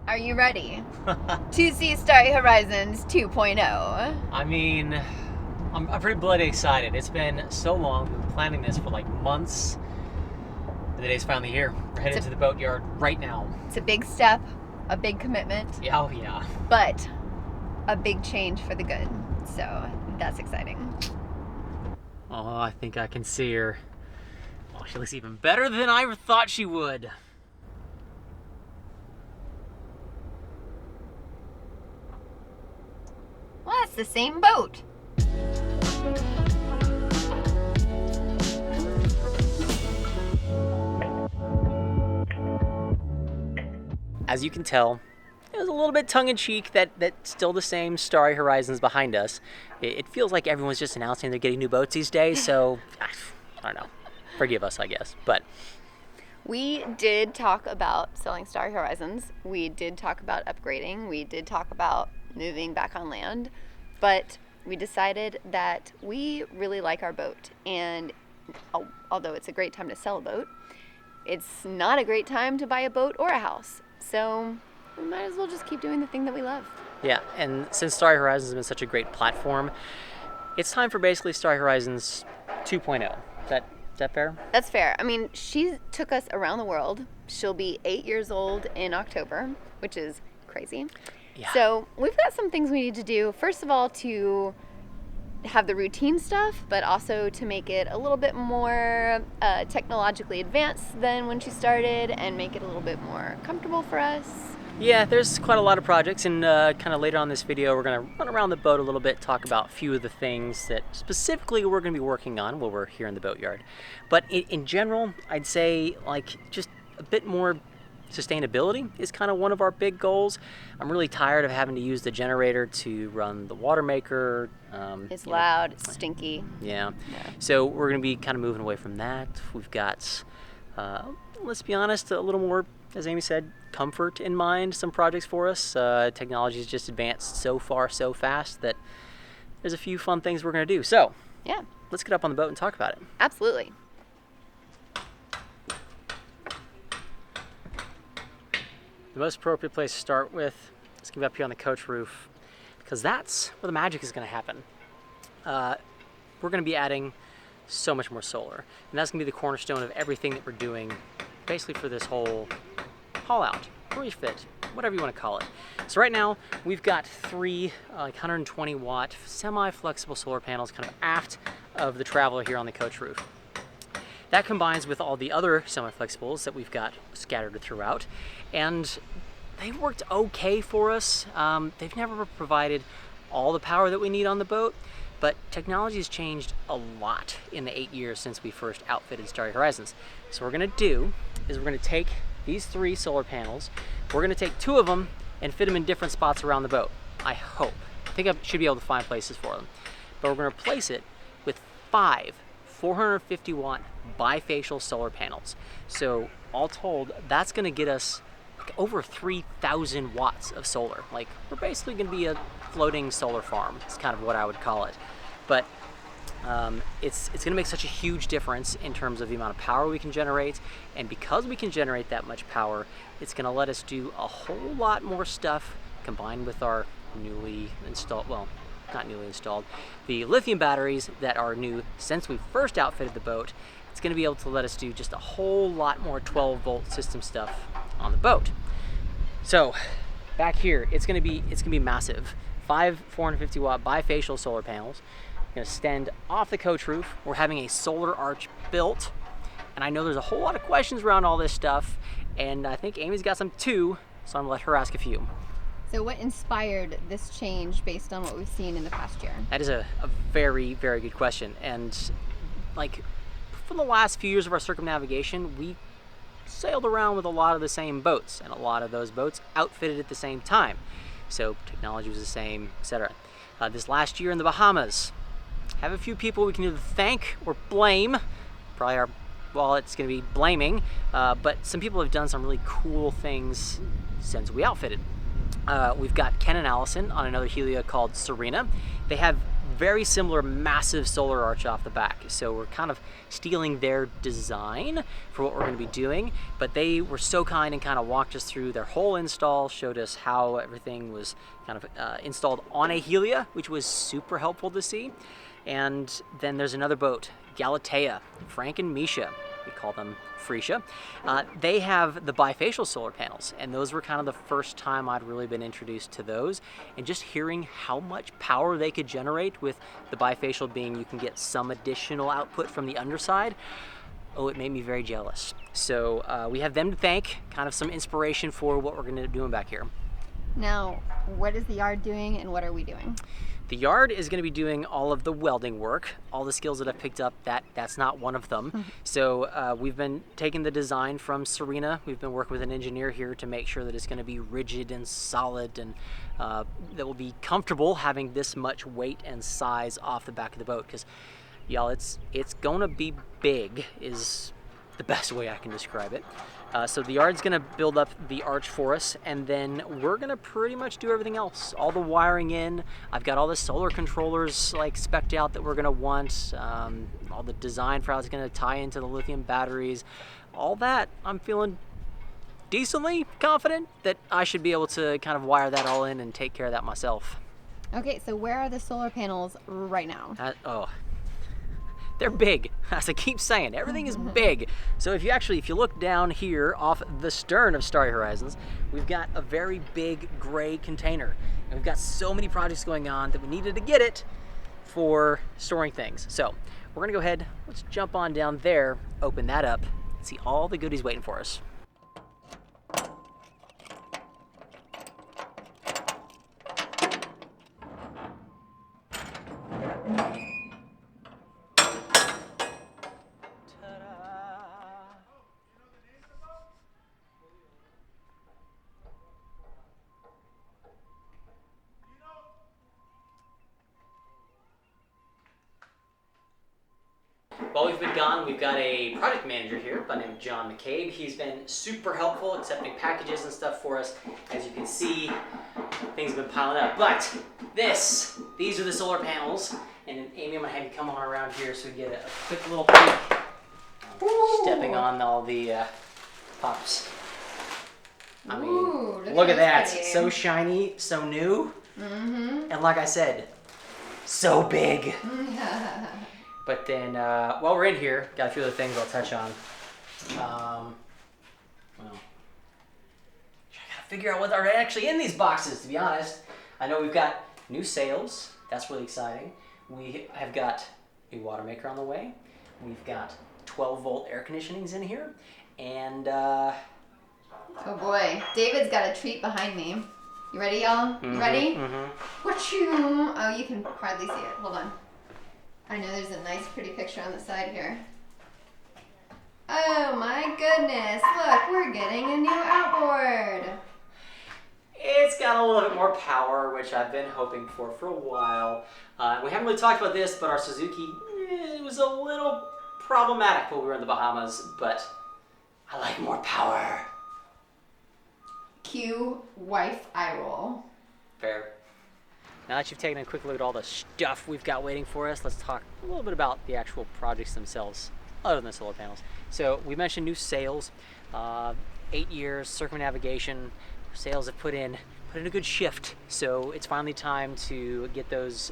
Are you ready to see Starry Horizons 2.0? I mean, I'm pretty bloody excited. It's been so long. We've been planning this for like months. And the day's finally here. We're headed to the boatyard right now. It's a big step, a big commitment. Yeah, oh yeah. But a big change for the good. So that's exciting. Oh, I think I can see her. Oh, she looks even better than I thought she would. Well, that's the same boat. As you can tell, it was a little bit tongue-in-cheek that's still the same Starry Horizons behind us. It feels like everyone's just announcing they're getting new boats these days, so I don't know. Forgive us, I guess. But we did talk about selling Starry Horizons. We did talk about upgrading. We did talk about moving back on land. But we decided that we really like our boat. And although it's a great time to sell a boat, it's not a great time to buy a boat or a house. So we might as well just keep doing the thing that we love. Yeah, and since Starry Horizons has been such a great platform, it's time for basically Starry Horizons 2.0. Is that fair? That's fair. I mean, she took us around the world. She'll be 8 years old in October, which is crazy. Yeah. So we've got some things we need to do. First of all, to have the routine stuff, but also to make it a little bit more technologically advanced than when she started and make it a little bit more comfortable for us. Yeah, there's quite a lot of projects, and kind of later on in this video we're going to run around the boat a little bit, talk about a few of the things that specifically we're going to be working on while we're here in the boatyard. But in general, I'd say like just a bit more sustainability is kind of one of our big goals. I'm really tired of having to use the generator to run the Watermaker. It's loud, it's stinky. Yeah. So we're going to be kind of moving away from that. We've got, let's be honest, a little more, as Amy said, comfort in mind, some projects for us. Technology has just advanced so far, so fast that there's a few fun things we're going to do. So yeah, let's get up on the boat and talk about it. Absolutely. The most appropriate place to start with is going to be up here on the coach roof, because that's where the magic is going to happen. We're going to be adding so much more solar, and that's going to be the cornerstone of everything that we're doing, basically for this whole haul out, refit, whatever you want to call it. So right now we've got three 120 watt semi-flexible solar panels kind of aft of the Traveler here on the coach roof. That combines with all the other semi-flexibles that we've got scattered throughout, and they've worked okay for us. They've never provided all the power that we need on the boat, but technology has changed a lot in the 8 years since we first outfitted Starry Horizons. So what we're going to do is we're going to take these three solar panels, we're going to take two of them and fit them in different spots around the boat, I hope. I think I should be able to find places for them. But we're going to replace it with 5 450 watt bifacial solar panels. So all told, that's going to get us like over 3,000 watts of solar. Like, we're basically going to be a floating solar farm. It's kind of what I would call it. But it's going to make such a huge difference in terms of the amount of power we can generate, and because we can generate that much power, it's going to let us do a whole lot more stuff combined with our newly installed, well, not newly installed, the lithium batteries that are new since we first outfitted the boat. It's going to be able to let us do just a whole lot more 12-volt system stuff on the boat. So back here, it's going to be massive. 5 450 watt bifacial solar panels. Going to extend off the coach roof. We're having a solar arch built, and I know there's a whole lot of questions around all this stuff, and I think Amy's got some too, so I'm going to let her ask a few. So what inspired this change based on what we've seen in the past year? That is a very, very good question. And like, for the last few years of our circumnavigation, we sailed around with a lot of the same boats, and a lot of those boats outfitted at the same time. So technology was the same, etc. This last year in the Bahamas, have a few people we can either thank or blame. Probably it's going to be blaming, but some people have done some really cool things since we outfitted. We've got Ken and Allison on another Helia called Serena. They have very similar massive solar arch off the back. So we're kind of stealing their design for what we're going to be doing, but they were so kind and kind of walked us through their whole install, showed us how everything was kind of installed on a Helia, which was super helpful to see. And then there's another boat, Galatea, Frank and Misha, we call them Freesia. They have the bifacial solar panels, and those were kind of the first time I'd really been introduced to those. And just hearing how much power they could generate, with the bifacial being you can get some additional output from the underside, oh, it made me very jealous. So we have them to thank, kind of some inspiration for what we're going to be doing back here. Now, what is the yard doing and what are we doing? The yard is going to be doing all of the welding work. All the skills that I've picked up, that's not one of them. So we've been taking the design from Serena. We've been working with an engineer here to make sure that it's going to be rigid and solid, and that will be comfortable having this much weight and size off the back of the boat. Because, y'all, it's going to be big is the best way I can describe it. So the yard's gonna build up the arch for us, and then we're gonna pretty much do everything else. All the wiring in. I've got all the solar controllers like spec'd out that we're gonna want. All the design for how it's gonna tie into the lithium batteries. All that, I'm feeling decently confident that I should be able to kind of wire that all in and take care of that myself. Okay, so where are the solar panels right now? They're big, as I keep saying, everything is big. So if you look down here off the stern of Starry Horizons, we've got a very big gray container. And we've got so many projects going on that we needed to get it for storing things. So we're gonna go ahead, let's jump on down there, open that up, and see all the goodies waiting for us. While we've been gone, we've got a project manager here by the name of John McCabe. He's been super helpful accepting packages and stuff for us. As you can see, things have been piling up. But these are the solar panels. And Amy, I'm gonna have you come on around here so we get a quick little peek. Stepping on all the pops. I mean, look at that. Pretty. So shiny, so new. And like I said, so big. But then, while we're in here, got a few other things I'll touch on. Well, I gotta figure out what are actually in these boxes, to be honest. I know we've got new sails. That's really exciting. We have got a Watermaker on the way. We've got 12-volt air conditionings in here. And, oh boy, David's got a treat behind me. You ready, y'all? You ready? Wachoo! Oh, you can hardly see it. Hold on. I know there's a nice pretty picture on the side here. Oh my goodness, look, we're getting a new outboard. it's got a little bit more power, which I've been hoping for a while. We haven't really talked about this, but our Suzuki, it was a little problematic when we were in the Bahamas, but I like more power. Cue wife eye roll. Fair. Now that you've taken a quick look at all the stuff we've got waiting for us, let's talk a little bit about the actual projects themselves, other than the solar panels. So we mentioned new sails, 8 years, circumnavigation. Sails have put in a good shift, so it's finally time to get those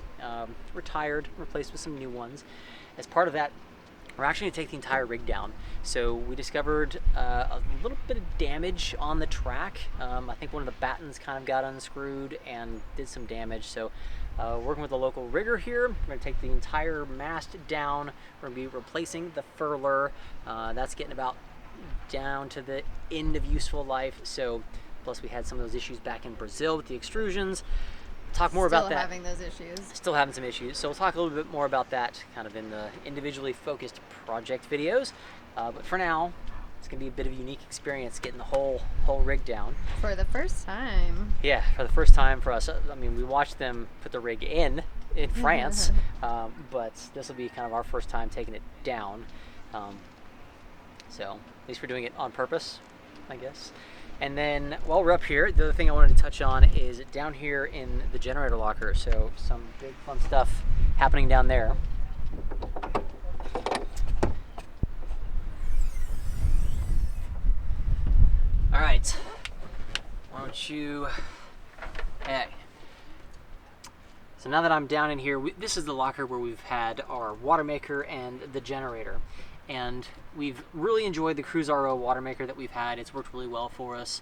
retired, replaced with some new ones. As part of that, we're actually going to take the entire rig down. So we discovered a little bit of damage on the track. I think one of the battens kind of got unscrewed and did some damage. So working with a local rigger here, we're going to take the entire mast down. We're going to be replacing the furler. That's getting about down to the end of useful life. So plus we had some of those issues back in Brazil with the extrusions. Talk more about that. Still having those issues. Still having some issues. So we'll talk a little bit more about that kind of in the individually focused project videos. But for now, it's going to be a bit of a unique experience getting the whole rig down. For the first time. Yeah, for the first time for us. I mean, we watched them put the rig in France, but this will be kind of our first time taking it down. So at least we're doing it on purpose, I guess. And then while we're up here, the other thing I wanted to touch on is down here in the generator locker. So some big fun stuff happening down there. All right, why don't you, hey. So now that I'm down in here, this is the locker where we've had our Watermaker and the generator. And we've really enjoyed the Cruise RO Watermaker that we've had. It's worked really well for us,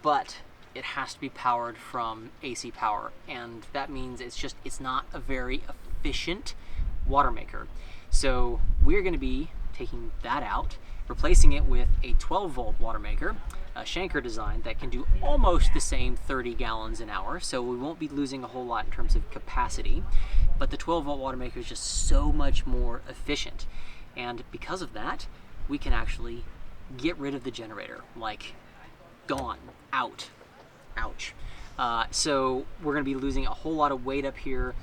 but it has to be powered from AC power. And that means it's not a very efficient Watermaker. So we're gonna be taking that out, replacing it with a 12-volt Watermaker, a Shanker design that can do almost the same 30 gallons an hour, so we won't be losing a whole lot in terms of capacity, but the 12-volt Watermaker is just so much more efficient. And because of that, we can actually get rid of the generator, like gone, out, ouch. So we're gonna be losing a whole lot of weight up here,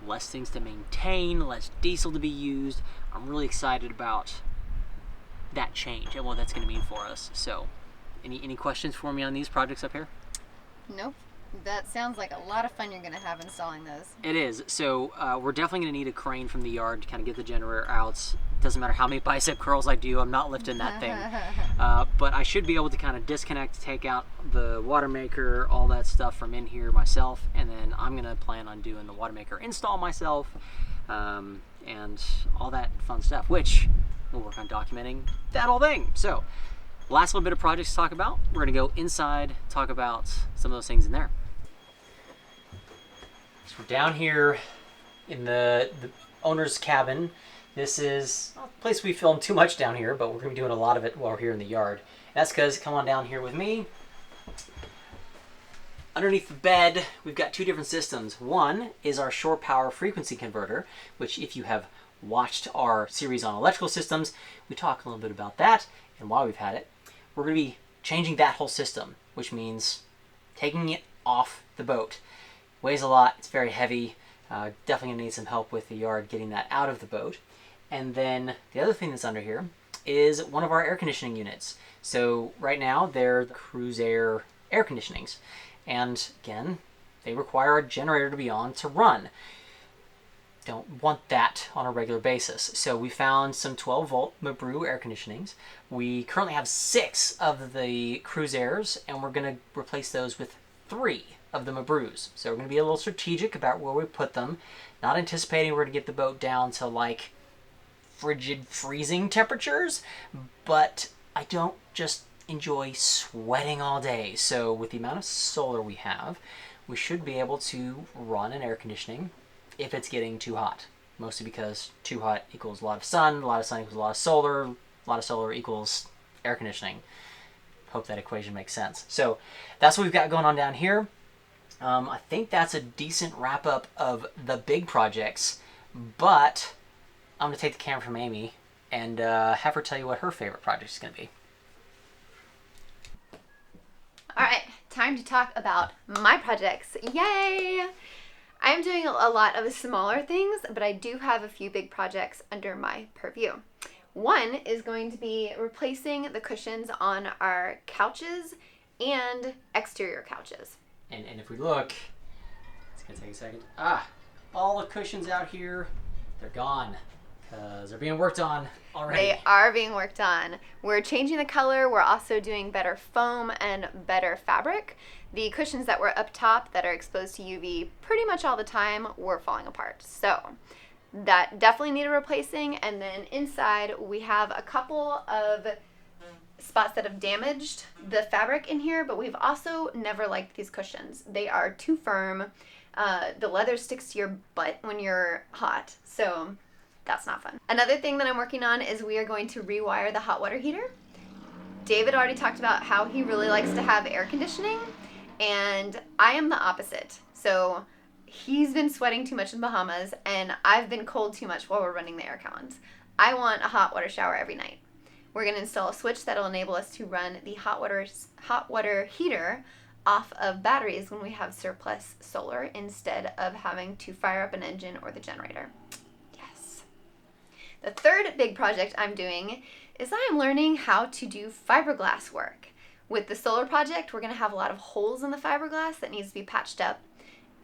less things to maintain, less diesel to be used. I'm really excited about that change and what that's going to mean for us. So, any questions for me on these projects up here? Nope. That sounds like a lot of fun you're going to have installing those. It is. So we're definitely going to need a crane from the yard to kind of get the generator out. Doesn't matter how many bicep curls I do, I'm not lifting that thing. But I should be able to kind of disconnect, take out the Watermaker, all that stuff from in here myself, and then I'm going to plan on doing the Watermaker install myself, and all that fun stuff, which we'll work on documenting that whole thing. So, last little bit of projects to talk about. We're gonna go inside, talk about some of those things in there. So we're down here in the owner's cabin. This is not a place we film too much down here, but we're gonna be doing a lot of it while we're here in the yard. And that's because, come on down here with me. Underneath the bed, we've got two different systems. One is our shore power frequency converter, which if you have watched our series on electrical systems, we talk a little bit about that and why we've had it. We're going to be changing that whole system, which means taking it off the boat. Weighs a lot, it's very heavy, definitely going to need some help with the yard getting that out of the boat. And then the other thing that's under here is one of our air conditioning units. So right now they're the Cruise Air air conditionings, and again they require a generator to be on to run. Don't want that on a regular basis. So we found some 12-volt Mabru air conditionings. We currently have 6 of the Cruise Airs, and we're going to replace those with 3 of the Mabrus. So we're going to be a little strategic about where we put them. Not anticipating we're going to get the boat down to like frigid freezing temperatures, but I don't just enjoy sweating all day. So with the amount of solar we have, we should be able to run an air conditioning if it's getting too hot. Mostly because too hot equals a lot of sun equals a lot of solar equals air conditioning. Hope that equation makes sense. So that's what we've got going on down here. I think that's a decent wrap up of the big projects, but I'm gonna take the camera from Amy and have her tell you what her favorite project is gonna be. All right, time to talk about my projects. Yay! I'm doing a lot of smaller things, but I do have a few big projects under my purview. One is going to be replacing the cushions on our couches and exterior couches. And if we look, it's gonna take a second. All the cushions out here, they're gone because they're being worked on already. They are being worked on. We're changing the color. We're also doing better foam and better fabric. The cushions that were up top that are exposed to UV pretty much all the time were falling apart. So that definitely needed replacing. And then inside we have a couple of spots that have damaged the fabric in here, but we've also never liked these cushions. They are too firm. The leather sticks to your butt when you're hot. So that's not fun. Another thing that I'm working on is we are going to rewire the hot water heater. David already talked about how he really likes to have air conditioning, and I am the opposite. So he's been sweating too much in Bahamas, and I've been cold too much while we're running the air cons. I want a hot water shower every night. We're going to install a switch that will enable us to run the hot water heater off of batteries when we have surplus solar instead of having to fire up an engine or the generator. Yes. The third big project I'm doing is I am learning how to do fiberglass work. With the solar project, we're going to have a lot of holes in the fiberglass that needs to be patched up.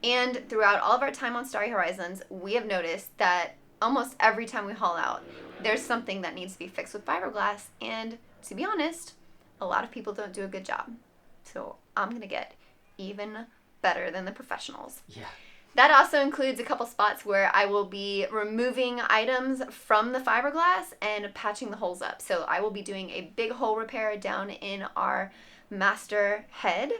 And throughout all of our time on Starry Horizons, we have noticed that almost every time we haul out, there's something that needs to be fixed with fiberglass. And to be honest, a lot of people don't do a good job. So I'm going to get even better than the professionals. Yeah. That also includes a couple spots where I will be removing items from the fiberglass and patching the holes up. So I will be doing a big hole repair down in our master head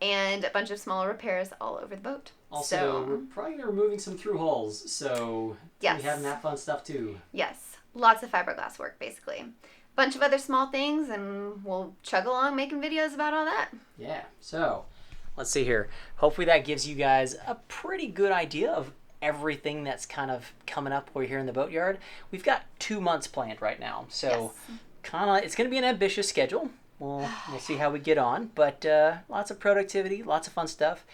and a bunch of smaller repairs all over the boat. Also, we're probably going to be removing some through holes, so yes. we having that fun stuff too. Yes, lots of fiberglass work basically. Bunch of other small things, and we'll chug along making videos about all that. Yeah, so let's see here. Hopefully that gives you guys a pretty good idea of everything that's kind of coming up over here in the boatyard. We've got 2 months planned right now, so it's going to be an ambitious schedule. We'll see how we get on, but lots of productivity, lots of fun stuff,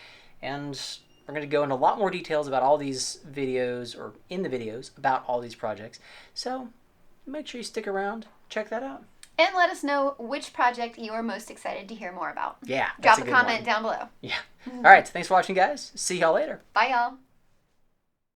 and we're going to go into a lot more details about all these videos, or in the videos, about all these projects. So make sure you stick around, check that out. And let us know which project you are most excited to hear more about. Yeah, Drop a comment down below. Yeah. All right, thanks for watching, guys. See y'all later. Bye, y'all.